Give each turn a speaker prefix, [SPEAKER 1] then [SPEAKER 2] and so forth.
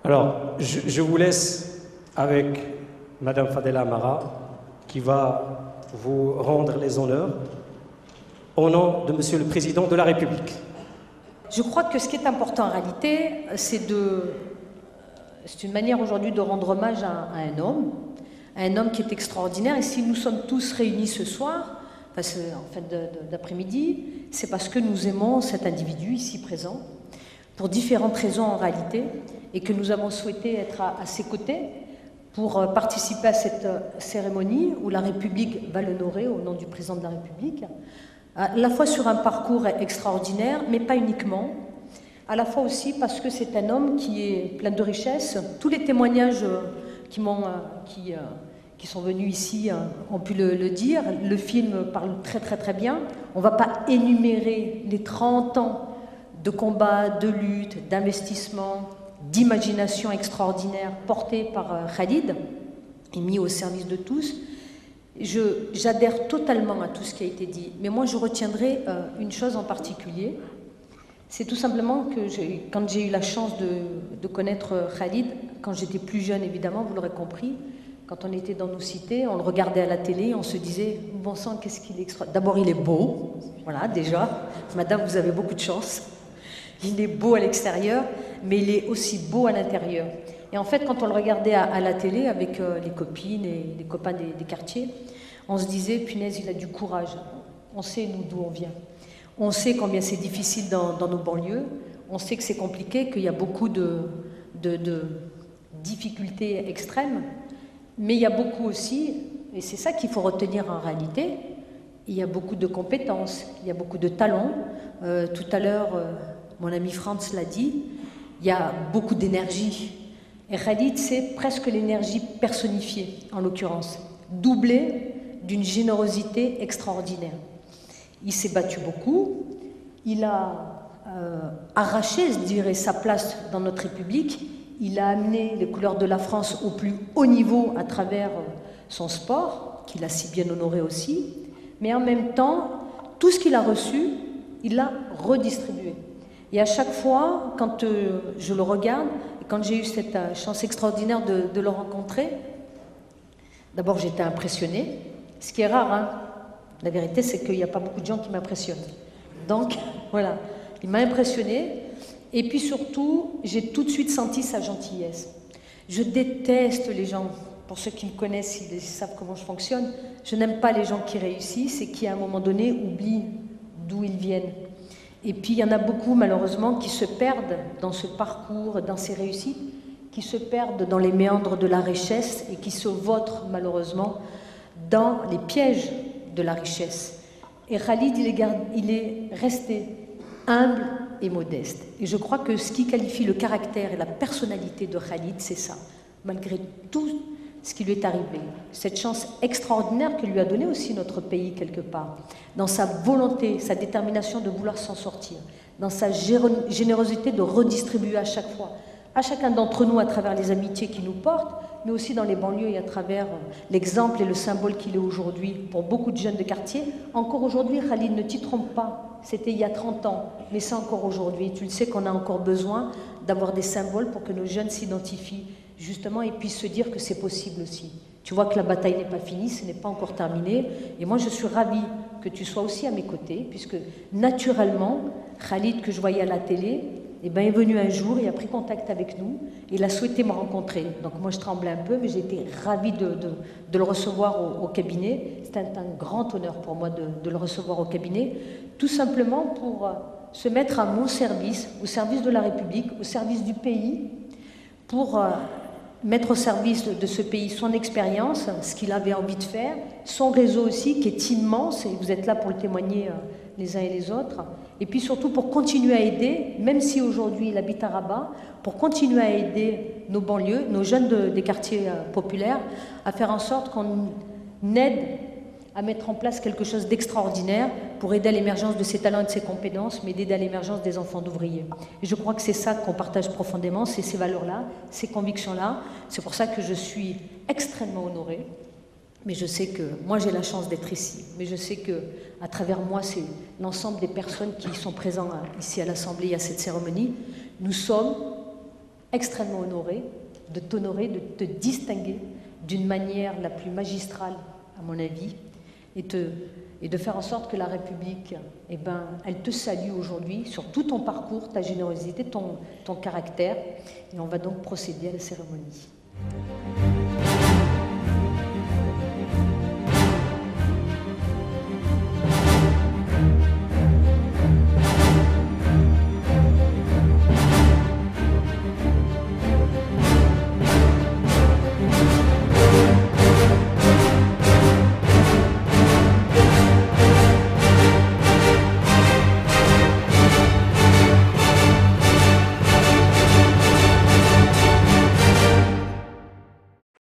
[SPEAKER 1] Alors, je vous laisse avec Madame Fadela Amara, qui va vous rendre les honneurs au nom de Monsieur le Président de la République.
[SPEAKER 2] Je crois que ce qui est important en réalité, c'est une manière aujourd'hui de rendre hommage à un homme qui est extraordinaire. Et si nous sommes tous réunis ce soir, en fin d'après-midi, c'est parce que nous aimons cet individu ici présent, pour différentes raisons en réalité, et que nous avons souhaité être à ses côtés pour participer à cette cérémonie où la République va l'honorer au nom du Président de la République, à la fois sur un parcours extraordinaire, mais pas uniquement, à la fois aussi parce que c'est un homme qui est plein de richesses. Tous les témoignages qui sont venus ici ont pu le dire. Le film parle très bien. On ne va pas énumérer les 30 ans de combat, de lutte, d'investissement, d'imagination extraordinaire portée par Khalid et mis au service de tous. J'adhère totalement à tout ce qui a été dit, mais moi je retiendrai une chose en particulier. C'est tout simplement que quand j'ai eu la chance de connaître Khalid, quand j'étais plus jeune évidemment, vous l'aurez compris, quand on était dans nos cités, on le regardait à la télé, on se disait « bon sang, qu'est-ce qu'il est extra ». D'abord il est beau, voilà déjà, madame vous avez beaucoup de chance. Il est beau à l'extérieur, mais il est aussi beau à l'intérieur. Et en fait, quand on le regardait à la télé avec les copines et les copains des quartiers, on se disait, punaise, il a du courage. On sait, nous, d'où on vient. On sait combien c'est difficile dans nos banlieues. On sait que c'est compliqué, qu'il y a beaucoup de difficultés extrêmes. Mais il y a beaucoup aussi, et c'est ça qu'il faut retenir en réalité, il y a beaucoup de compétences, il y a beaucoup de talents. Tout à l'heure, mon ami Franz l'a dit, il y a beaucoup d'énergie. Et Khalid, c'est presque l'énergie personnifiée, en l'occurrence, doublée d'une générosité extraordinaire. Il s'est battu beaucoup, il a arraché, je dirais, sa place dans notre République, il a amené les couleurs de la France au plus haut niveau à travers son sport, qu'il a si bien honoré aussi, mais en même temps, tout ce qu'il a reçu, il l'a redistribué. Et à chaque fois, quand je le regarde, et quand j'ai eu cette chance extraordinaire de le rencontrer, d'abord j'étais impressionnée, ce qui est rare, hein. La vérité c'est qu'il n'y a pas beaucoup de gens qui m'impressionnent. Donc voilà, il m'a impressionnée, et puis surtout, j'ai tout de suite senti sa gentillesse. Je déteste les gens, pour ceux qui me connaissent, ils savent comment je fonctionne, je n'aime pas les gens qui réussissent et qui à un moment donné oublient d'où ils viennent. Et puis il y en a beaucoup malheureusement qui se perdent dans ce parcours, dans ces réussites, qui se perdent dans les méandres de la richesse et qui se vautrent malheureusement dans les pièges de la richesse. Et Khalid, il est resté humble et modeste. Et je crois que ce qui qualifie le caractère et la personnalité de Khalid, c'est ça. Malgré tout ce qui lui est arrivé, cette chance extraordinaire que lui a donnée aussi notre pays quelque part, dans sa volonté, sa détermination de vouloir s'en sortir, dans sa générosité de redistribuer à chaque fois, à chacun d'entre nous à travers les amitiés qui nous portent, mais aussi dans les banlieues et à travers l'exemple et le symbole qu'il est aujourd'hui pour beaucoup de jeunes de quartier. Encore aujourd'hui, Khalid, ne t'y trompe pas, c'était il y a 30 ans, mais c'est encore aujourd'hui. Tu le sais qu'on a encore besoin d'avoir des symboles pour que nos jeunes s'identifient justement et puissent se dire que c'est possible aussi. Tu vois que la bataille n'est pas finie, ce n'est pas encore terminé, et moi je suis ravie que tu sois aussi à mes côtés, puisque naturellement, Khalid, que je voyais à la télé, eh ben, est venu un jour, il a pris contact avec nous, et il a souhaité me rencontrer. Donc moi je tremblais un peu, mais j'ai été ravie de le recevoir au cabinet. C'était un grand honneur pour moi de le recevoir au cabinet, tout simplement pour se mettre à mon service, au service de la République, au service du pays, pour mettre au service de ce pays son expérience, ce qu'il avait envie de faire, son réseau aussi qui est immense, et vous êtes là pour le témoigner les uns et les autres, et puis surtout pour continuer à aider, même si aujourd'hui il habite à Rabat, pour continuer à aider nos banlieues, nos jeunes des quartiers populaires, à faire en sorte qu'on aide à mettre en place quelque chose d'extraordinaire pour aider à l'émergence de ses talents et de ses compétences, mais d'aider à l'émergence des enfants d'ouvriers. Et je crois que c'est ça qu'on partage profondément, c'est ces valeurs-là, ces convictions-là. C'est pour ça que je suis extrêmement honorée. Mais je sais que moi j'ai la chance d'être ici. Mais je sais que à travers moi, c'est l'ensemble des personnes qui sont présentes ici à l'Assemblée, à cette cérémonie. Nous sommes extrêmement honoré de t'honorer, de te distinguer d'une manière la plus magistrale, à mon avis, et de faire en sorte que la République, eh ben, elle te salue aujourd'hui sur tout ton parcours, ta générosité, ton caractère. Et on va donc procéder à la cérémonie.